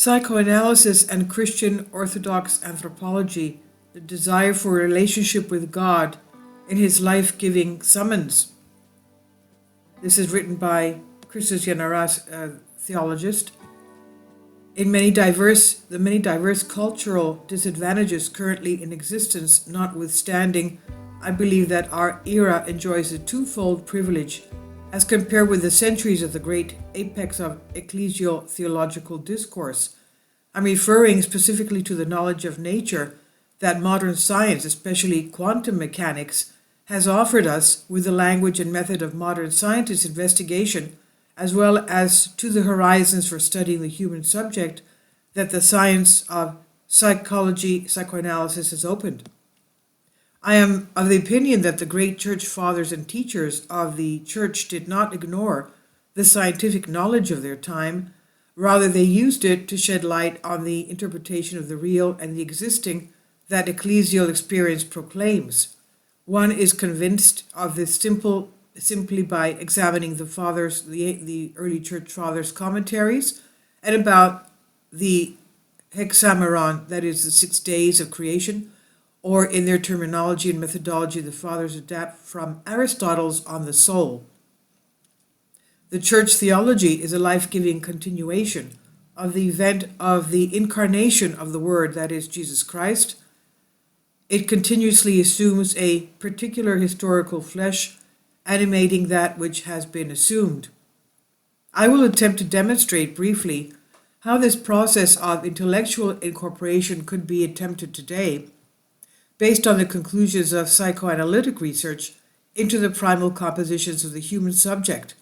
Psychoanalysis and Christian Orthodox Anthropology, the desire for a relationship with God in his life-giving summons. This is written by Christian theologist. The many diverse cultural disadvantages currently in existence notwithstanding, I believe that our era enjoys a twofold privilege as compared with the centuries of the great apex of ecclesial theological discourse. I'm referring specifically to the knowledge of nature that modern science, especially quantum mechanics, has offered us with the language and method of modern scientists' investigation, as well as to the horizons for studying the human subject that the science of psychoanalysis has opened. I am of the opinion that the great church fathers and teachers of the church did not ignore the scientific knowledge of their time. Rather, they used it to shed light on the interpretation of the real and the existing that ecclesial experience proclaims. One is convinced of this simply by examining the early church fathers' commentaries and about the hexameron, that is the 6 days of creation, or in their terminology and methodology, the fathers adapt from Aristotle's On the Soul. The church theology is a life-giving continuation of the event of the incarnation of the Word, that is Jesus Christ. It continuously assumes a particular historical flesh, animating that which has been assumed. I will attempt to demonstrate briefly how this process of intellectual incorporation could be attempted today, based on the conclusions of psychoanalytic research into the primal compositions of the human subject.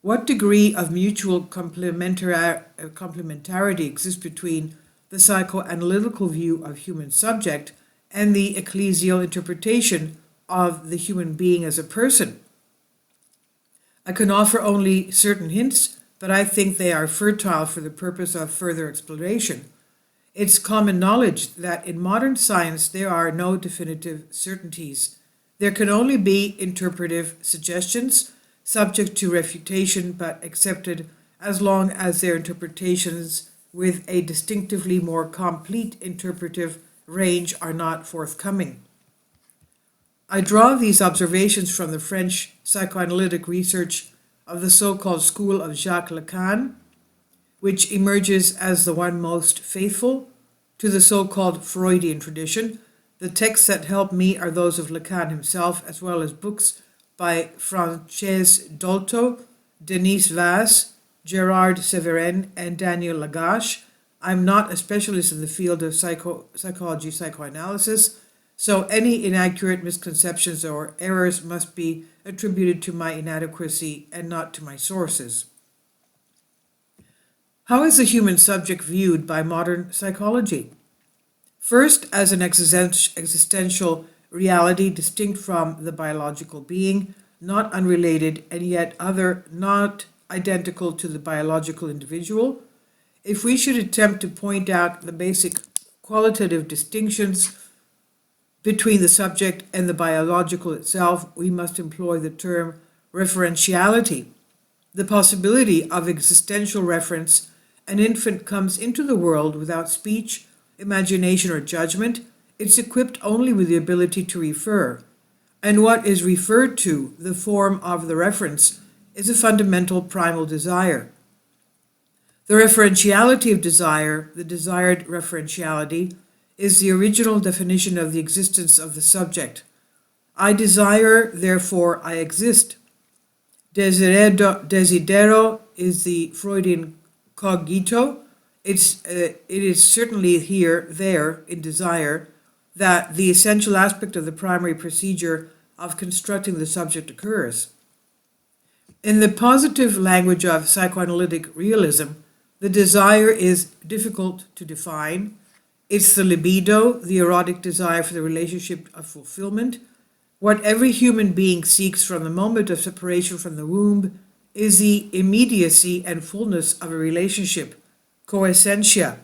What degree of mutual complementarity exists between the psychoanalytical view of human subject and the ecclesial interpretation of the human being as a person? I can offer only certain hints, but I think they are fertile for the purpose of further exploration. It's common knowledge that in modern science there are no definitive certainties. There can only be interpretive suggestions, subject to refutation but accepted as long as their interpretations with a distinctively more complete interpretive range are not forthcoming. I draw these observations from the French psychoanalytic research of the so-called school of Jacques Lacan, which emerges as the one most faithful to the so-called Freudian tradition. The texts that help me are those of Lacan himself, as well as books by Frances Dolto, Denise Vass, Gerard Severin, and Daniel Lagache. I'm not a specialist in the field of psychology, psychoanalysis, so any inaccurate misconceptions or errors must be attributed to my inadequacy and not to my sources. How is the human subject viewed by modern psychology? First, as an existential reality distinct from the biological being, not unrelated and yet not identical to the biological individual. If we should attempt to point out the basic qualitative distinctions between the subject and the biological itself, we must employ the term referentiality. The possibility of existential reference. An infant comes into the world without speech, imagination, or judgment. It's equipped only with the ability to refer. And what is referred to, the form of the reference, is a fundamental primal desire. The referentiality of desire, the desired referentiality, is the original definition of the existence of the subject. I desire, therefore I exist. Desidero is the Freudian cogito. It is certainly there in desire that the essential aspect of the primary procedure of constructing the subject occurs. In the positive language of psychoanalytic realism, the desire is difficult to define. It's the libido, the erotic desire for the relationship of fulfillment. What every human being seeks from the moment of separation from the womb is the immediacy and fullness of a relationship, coessentia.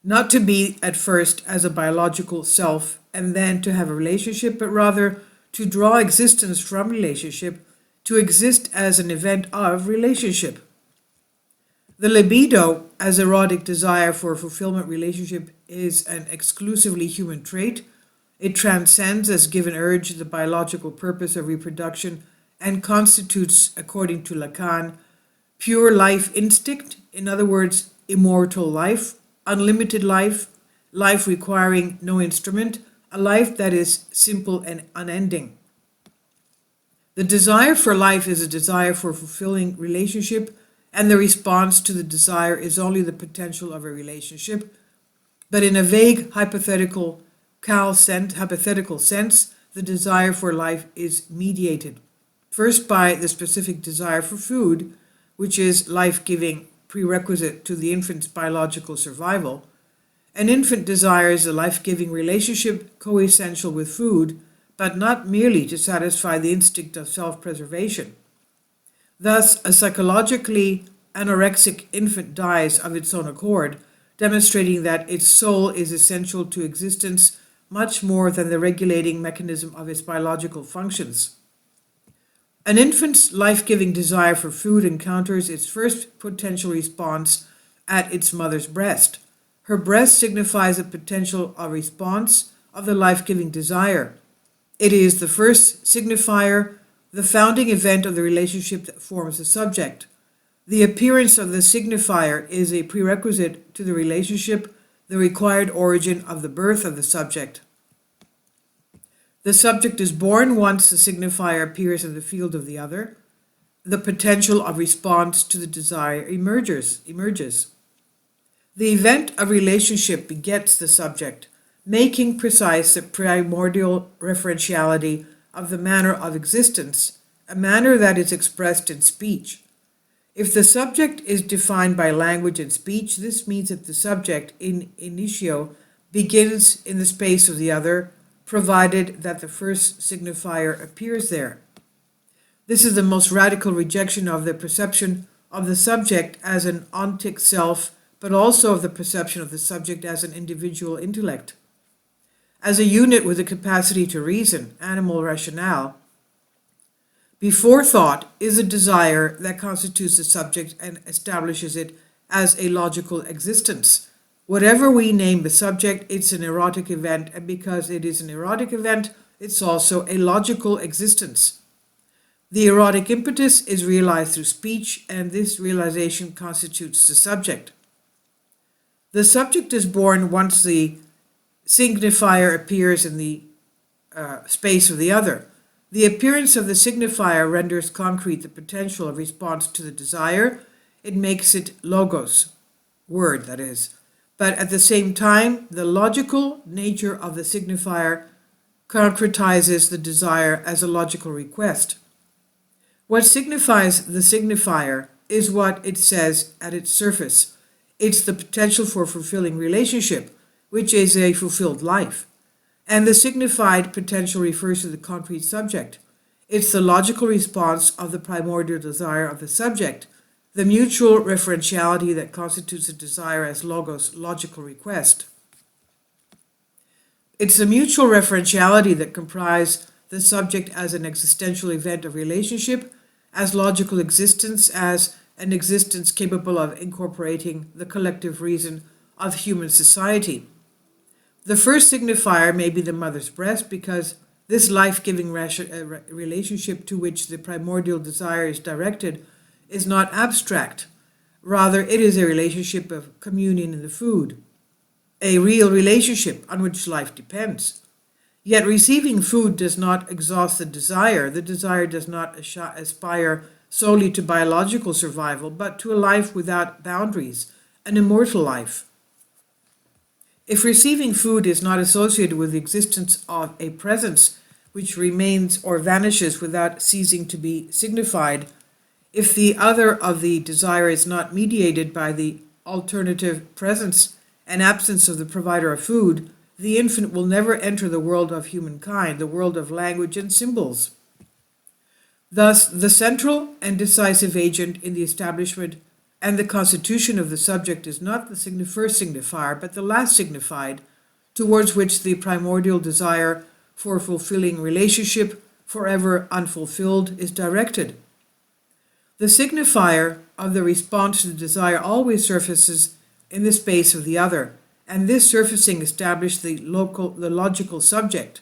Not to be at first as a biological self and then to have a relationship, but rather to draw existence from relationship, to exist as an event of relationship. The libido, as erotic desire for a fulfillment relationship, is an exclusively human trait. It transcends as given urge the biological purpose of reproduction and constitutes, according to Lacan, pure life instinct, in other words, immortal life, unlimited life, life requiring no instrument, a life that is simple and unending. The desire for life is a desire for a fulfilling relationship, and the response to the desire is only the potential of a relationship. But in a vague hypothetical sense, the desire for life is mediated. First, by the specific desire for food, which is life-giving prerequisite to the infant's biological survival. An infant desires a life-giving relationship coessential with food, but not merely to satisfy the instinct of self-preservation. Thus, a psychologically anorexic infant dies of its own accord, demonstrating that its soul is essential to existence much more than the regulating mechanism of its biological functions. An infant's life-giving desire for food encounters its first potential response at its mother's breast. Her breast signifies a potential response of the life-giving desire. It is the first signifier, the founding event of the relationship that forms the subject. The appearance of the signifier is a prerequisite to the relationship, the required origin of the birth of the subject. The subject is born once the signifier appears in the field of the other. The potential of response to the desire emerges. The event of relationship begets the subject, making precise the primordial referentiality of the manner of existence, a manner that is expressed in speech. If the subject is defined by language and speech, this means that the subject, in initio, begins in the space of the other, provided that the first signifier appears there. This is the most radical rejection of the perception of the subject as an ontic self, but also of the perception of the subject as an individual intellect. As a unit with the capacity to reason, animal rationale, before thought is a desire that constitutes the subject and establishes it as a logical existence. Whatever we name the subject, it's an erotic event, and because it is an erotic event, it's also a logical existence. The erotic impetus is realized through speech, and this realization constitutes the subject. The subject is born once the signifier appears in the space of the other. The appearance of the signifier renders concrete the potential of response to the desire. It makes it logos, word that is. But at the same time, the logical nature of the signifier concretizes the desire as a logical request. What signifies the signifier is what it says at its surface. It's the potential for fulfilling relationship, which is a fulfilled life. And the signified potential refers to the concrete subject. It's the logical response of the primordial desire of the subject, the mutual referentiality that constitutes a desire as logos, logical request. It's the mutual referentiality that comprises the subject as an existential event of relationship, as logical existence, as an existence capable of incorporating the collective reason of human society. The first signifier may be the mother's breast, because this life-giving relationship to which the primordial desire is directed is not abstract. Rather, it is a relationship of communion in the food, a real relationship on which life depends. Yet receiving food does not exhaust the desire. The desire does not aspire solely to biological survival, but to a life without boundaries, an immortal life. If receiving food is not associated with the existence of a presence which remains or vanishes without ceasing to be signified, if the other of the desire is not mediated by the alternative presence and absence of the provider of food, the infant will never enter the world of humankind, the world of language and symbols. Thus, the central and decisive agent in the establishment and the constitution of the subject is not the first signifier, but the last signified, towards which the primordial desire for fulfilling relationship, forever unfulfilled, is directed. The signifier of the response to the desire always surfaces in the space of the other, and this surfacing established the logical subject.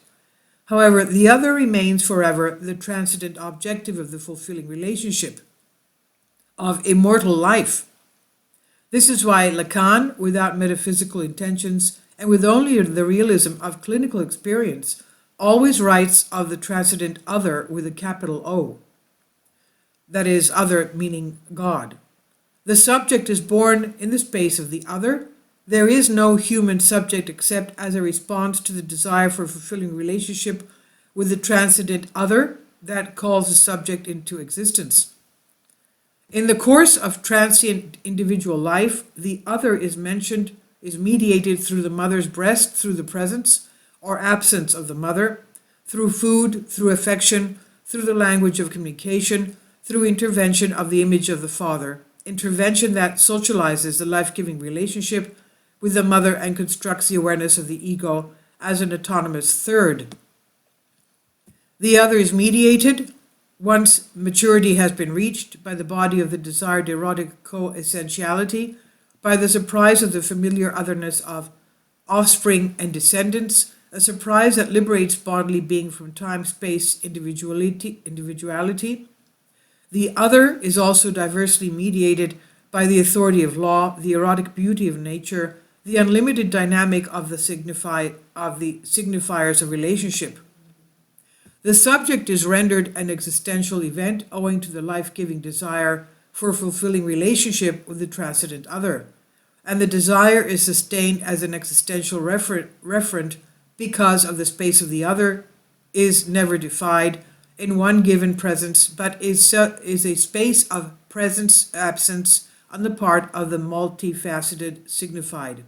However, the other remains forever the transcendent objective of the fulfilling relationship, of immortal life. This is why Lacan, without metaphysical intentions and with only the realism of clinical experience, always writes of the transcendent other with a capital O. That is, other meaning God. The subject is born in the space of the other. There is no human subject except as a response to the desire for a fulfilling relationship with the transcendent other that calls the subject into existence. In the course of transient individual life, the other is mediated through the mother's breast, through the presence or absence of the mother, through food, through affection, through the language of communication, through intervention of the image of the father, intervention that socializes the life-giving relationship with the mother and constructs the awareness of the ego as an autonomous third. The other is mediated once maturity has been reached by the body of the desired erotic co-essentiality, by the surprise of the familiar otherness of offspring and descendants, a surprise that liberates bodily being from time-space individuality. The other is also diversely mediated by the authority of law, the erotic beauty of nature, the unlimited dynamic of the signifiers of relationship. The subject is rendered an existential event owing to the life-giving desire for a fulfilling relationship with the transcendent other, and the desire is sustained as an existential referent because of the space of the other is never defied in one given presence, but is a space of presence-absence on the part of the multifaceted signified.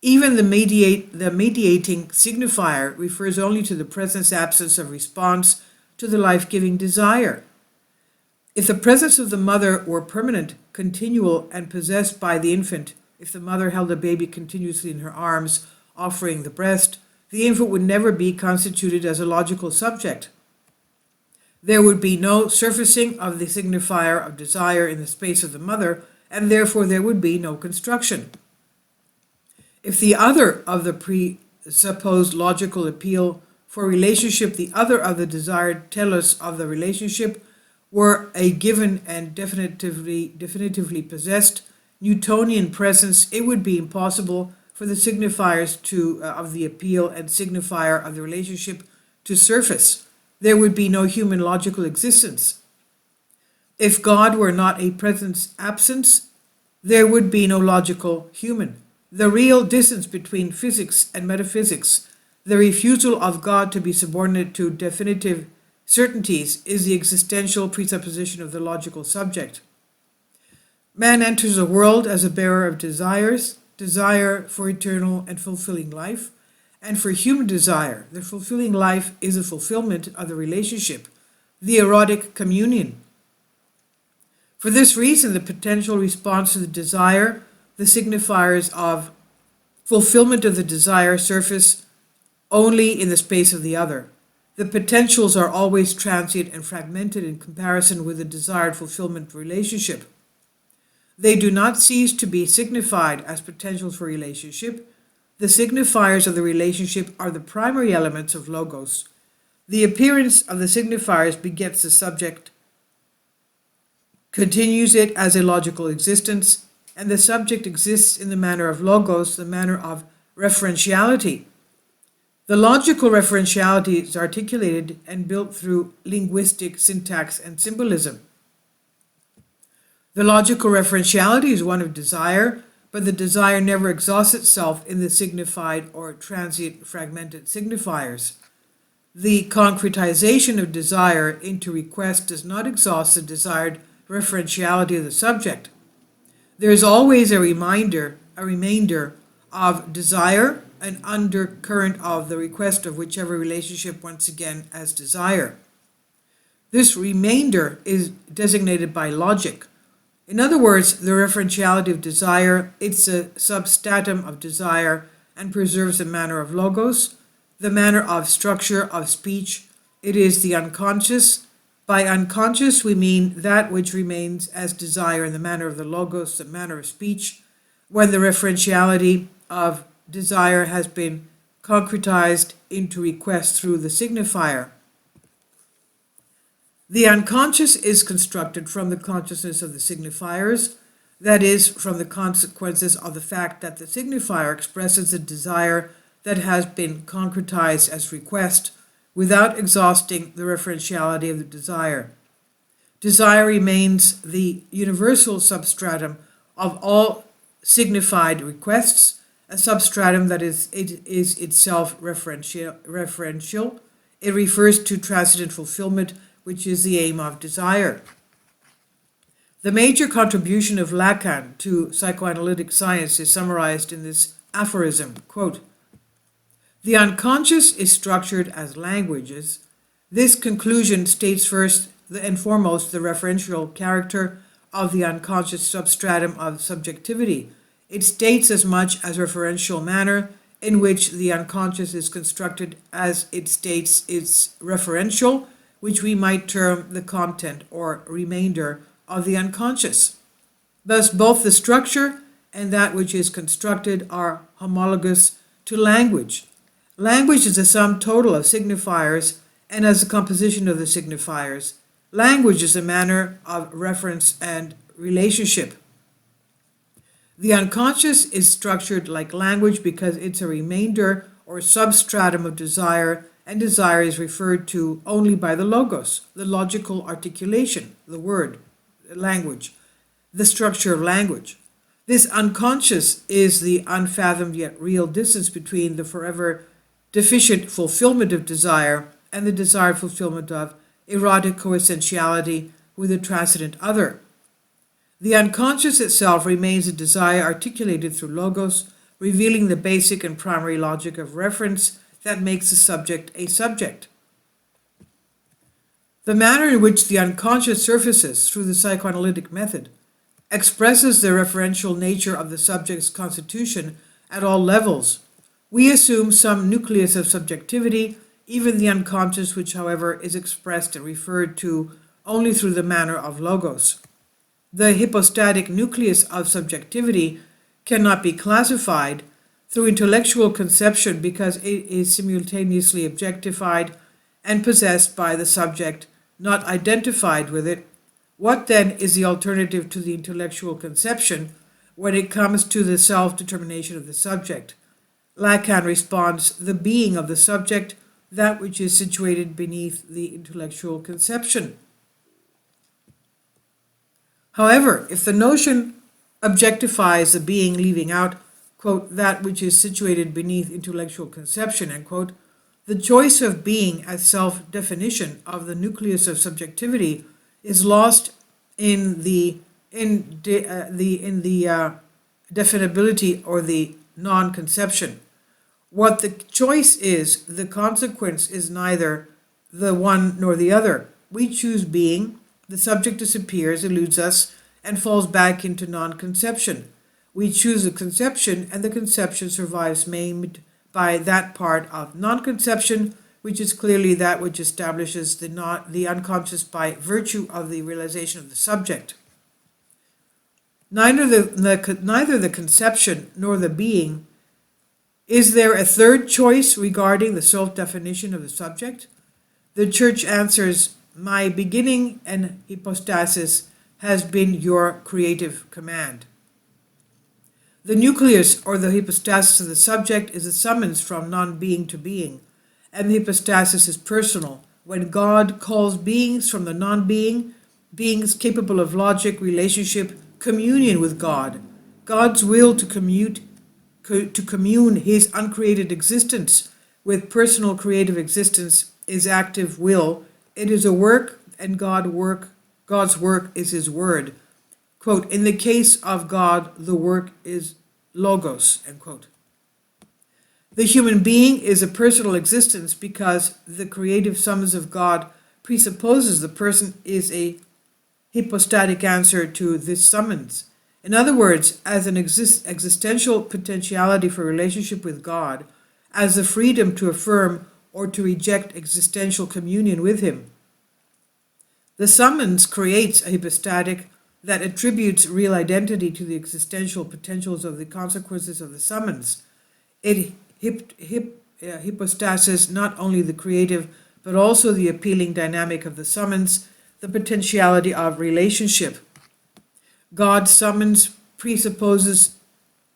Even the mediating signifier refers only to the presence-absence of response to the life-giving desire. If the presence of the mother were permanent, continual, and possessed by the infant, if the mother held the baby continuously in her arms, offering the breast, the infant would never be constituted as a logical subject. There would be no surfacing of the signifier of desire in the space of the mother, and therefore there would be no construction. If the other of the presupposed logical appeal for relationship, the other of the desired telos of the relationship, were a given and definitively possessed Newtonian presence, it would be impossible for the signifiers of the appeal and signifier of the relationship to surface. There would be no human logical existence. If God were not a presence-absence, there would be no logical human. The real distance between physics and metaphysics, the refusal of God to be subordinate to definitive certainties, is the existential presupposition of the logical subject. Man enters the world as a bearer of desires, desire for eternal and fulfilling life, and for human desire. The fulfilling life is a fulfillment of the relationship, the erotic communion. For this reason, the potential response to the desire, the signifiers of fulfillment of the desire, surface only in the space of the other. The potentials are always transient and fragmented in comparison with the desired fulfillment relationship. They do not cease to be signified as potentials for relationship. The signifiers of the relationship are the primary elements of logos. The appearance of the signifiers begets the subject, continues it as a logical existence, and the subject exists in the manner of logos, the manner of referentiality. The logical referentiality is articulated and built through linguistic syntax and symbolism. The logical referentiality is one of desire, but the desire never exhausts itself in the signified or transient fragmented signifiers. The concretization of desire into request does not exhaust the desired referentiality of the subject. There is always a remainder of desire, an undercurrent of the request of whichever relationship once again as desire. This remainder is designated by logic. In other words, the referentiality of desire, it's a substratum of desire and preserves the manner of logos, the manner of structure of speech. It is the unconscious, By unconscious, we mean that which remains as desire in the manner of the logos, the manner of speech, when the referentiality of desire has been concretized into request through the signifier. The unconscious is constructed from the consciousness of the signifiers, that is, from the consequences of the fact that the signifier expresses a desire that has been concretized as request without exhausting the referentiality of the desire. Desire remains the universal substratum of all signified requests, a substratum that is itself referential. It refers to transcendent fulfillment, which is the aim of desire. The major contribution of Lacan to psychoanalytic science is summarized in this aphorism, quote, "The unconscious is structured as languages. This conclusion states first and foremost the referential character of the unconscious substratum of subjectivity. It states as much as referential manner in which the unconscious is constructed as it states its referential, which we might term the content or remainder of the unconscious. Thus both the structure and that which is constructed are homologous to language. Language is the sum total of signifiers and as a composition of the signifiers. Language is a manner of reference and relationship. The unconscious is structured like language because it's a remainder or substratum of desire, and desire is referred to only by the logos, the logical articulation, the word, language, the structure of language. This unconscious is the unfathomed yet real distance between the forever deficient fulfillment of desire and the desired fulfillment of erotic coessentiality with a transcendent other. The unconscious itself remains a desire articulated through logos, revealing the basic and primary logic of reference that makes the subject a subject. The manner in which the unconscious surfaces through the psychoanalytic method expresses the referential nature of the subject's constitution at all levels. We assume some nucleus of subjectivity, even the unconscious, which, however, is expressed and referred to only through the manner of logos. The hypostatic nucleus of subjectivity cannot be classified through intellectual conception because it is simultaneously objectified and possessed by the subject, not identified with it. What then is the alternative to the intellectual conception when it comes to the self-determination of the subject? Lacan responds, the being of the subject, that which is situated beneath the intellectual conception. However, if the notion objectifies the being, leaving out, quote, that which is situated beneath intellectual conception, end quote, the choice of being as self-definition of the nucleus of subjectivity is lost in the definability or the non-conception. What the choice is, the consequence is neither the one nor the other. We choose being, the subject disappears, eludes us, and falls back into non-conception. We choose a conception, and the conception survives maimed by that part of non-conception, which is clearly that which establishes the unconscious by virtue of the realization of the subject. Neither the conception nor the being. Is there a third choice regarding the self-definition of the subject? The Church answers, my beginning and hypostasis has been your creative command. The nucleus or the hypostasis of the subject is a summons from non-being to being, and the hypostasis is personal. When God calls beings from the non-being, beings capable of logic, relationship, communion with God, God's will to commune his uncreated existence with personal creative existence is active will. It is a work, and God's work is his word. Quote, in the case of God, the work is logos, end quote. The human being is a personal existence because the creative summons of God presupposes the person is a hypostatic answer to this summons. In other words, as an existential potentiality for relationship with God, as the freedom to affirm or to reject existential communion with him. The summons creates a hypostatic that attributes real identity to the existential potentials of the consequences of the summons. It hypostases not only the creative but also the appealing dynamic of the summons, the potentiality of relationship. God's summons presupposes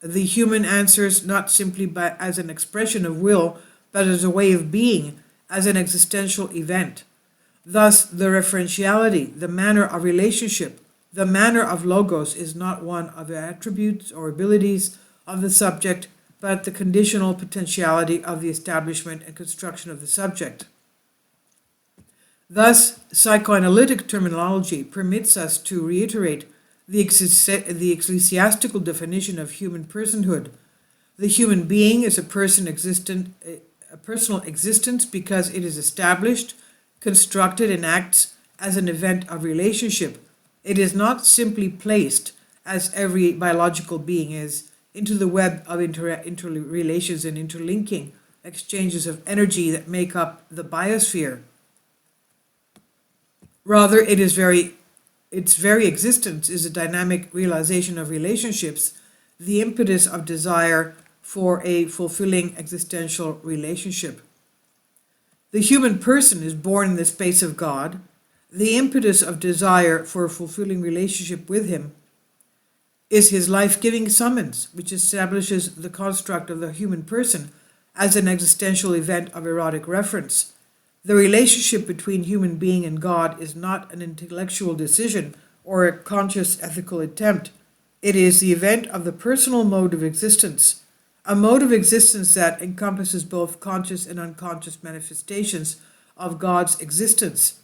the human answers not simply as an expression of will, but as a way of being, as an existential event. Thus, the referentiality, the manner of relationship, the manner of logos is not one of the attributes or abilities of the subject, but the conditional potentiality of the establishment and construction of the subject. Thus, psychoanalytic terminology permits us to reiterate the ecclesiastical definition of human personhood. The human being is a personal existence because it is established, constructed, and acts as an event of relationship. It is not simply placed, as every biological being is, into the web of interrelations and interlinking exchanges of energy that make up the biosphere. Rather, its very existence is a dynamic realization of relationships, the impetus of desire for a fulfilling existential relationship. The human person is born in the space of God. The impetus of desire for a fulfilling relationship with Him is His life-giving summons, which establishes the construct of the human person as an existential event of erotic reference. The relationship between human being and God is not an intellectual decision or a conscious ethical attempt. It is the event of the personal mode of existence, a mode of existence that encompasses both conscious and unconscious manifestations of God's existence.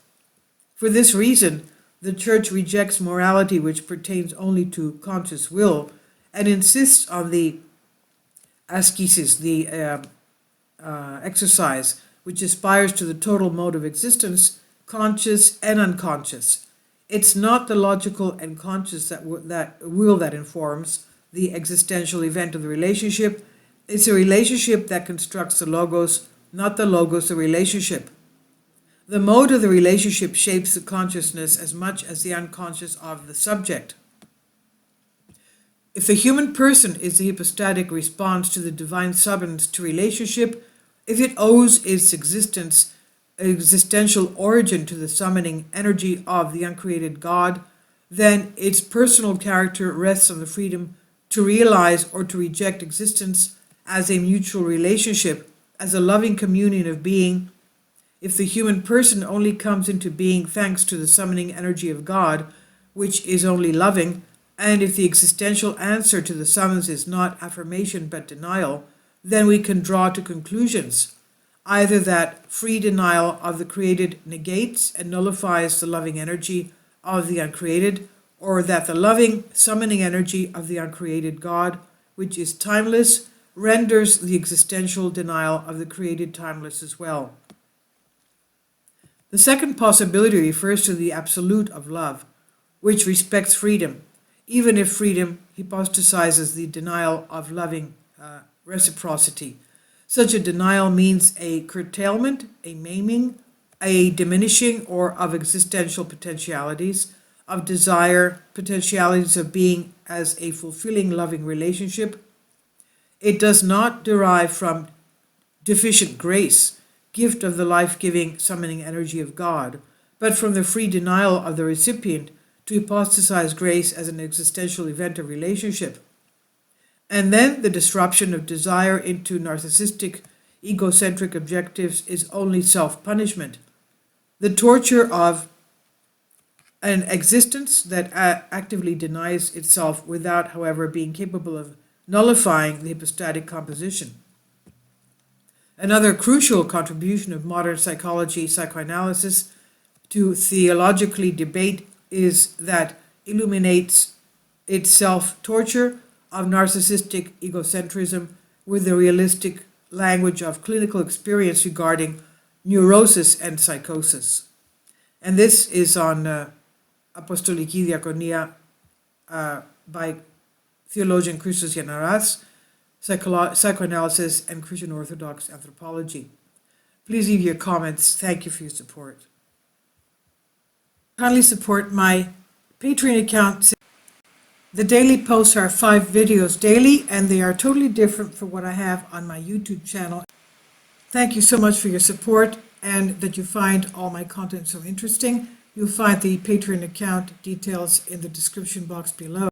For this reason, the Church rejects morality which pertains only to conscious will and insists on the ascesis, the exercise, which aspires to the total mode of existence, conscious and unconscious. It's not the logical and conscious that informs the existential event of the relationship. It's a relationship that constructs the logos, not the logos the relationship. The mode of the relationship shapes the consciousness as much as the unconscious of the subject. If the human person is the hypostatic response to the divine summons to relationship, if it owes its existential origin to the summoning energy of the uncreated God, then its personal character rests on the freedom to realize or to reject existence as a mutual relationship, as a loving communion of being. If the human person only comes into being thanks to the summoning energy of God, which is only loving, and if the existential answer to the summons is not affirmation but denial, then we can draw two conclusions. Either that free denial of the created negates and nullifies the loving energy of the uncreated, or that the loving summoning energy of the uncreated God, which is timeless, renders the existential denial of the created timeless as well. The second possibility refers to the absolute of love, which respects freedom, even if freedom hypostasizes the denial of loving reciprocity. Such a denial means a curtailment, a maiming, a diminishing or of existential potentialities, of desire, potentialities of being as a fulfilling loving relationship. It does not derive from deficient grace, gift of the life-giving summoning energy of God, but from the free denial of the recipient to hypostasize grace as an existential event of relationship. And then the disruption of desire into narcissistic, egocentric objectives is only self-punishment. The torture of an existence that actively denies itself without, however, being capable of nullifying the hypostatic composition. Another crucial contribution of modern psychology, psychoanalysis, to theologically debate is that illuminates its self-torture of narcissistic egocentrism with the realistic language of clinical experience regarding neurosis and psychosis. And this is on Apostoliki Diakonia by theologian Christian Arras, Psychoanalysis and Christian Orthodox Anthropology. Please leave your comments. Thank you for your support. Kindly support my Patreon account. The daily posts are 5 videos daily, and they are totally different from what I have on my YouTube channel. Thank you so much for your support and that you find all my content so interesting. You'll find the Patreon account details in the description box below.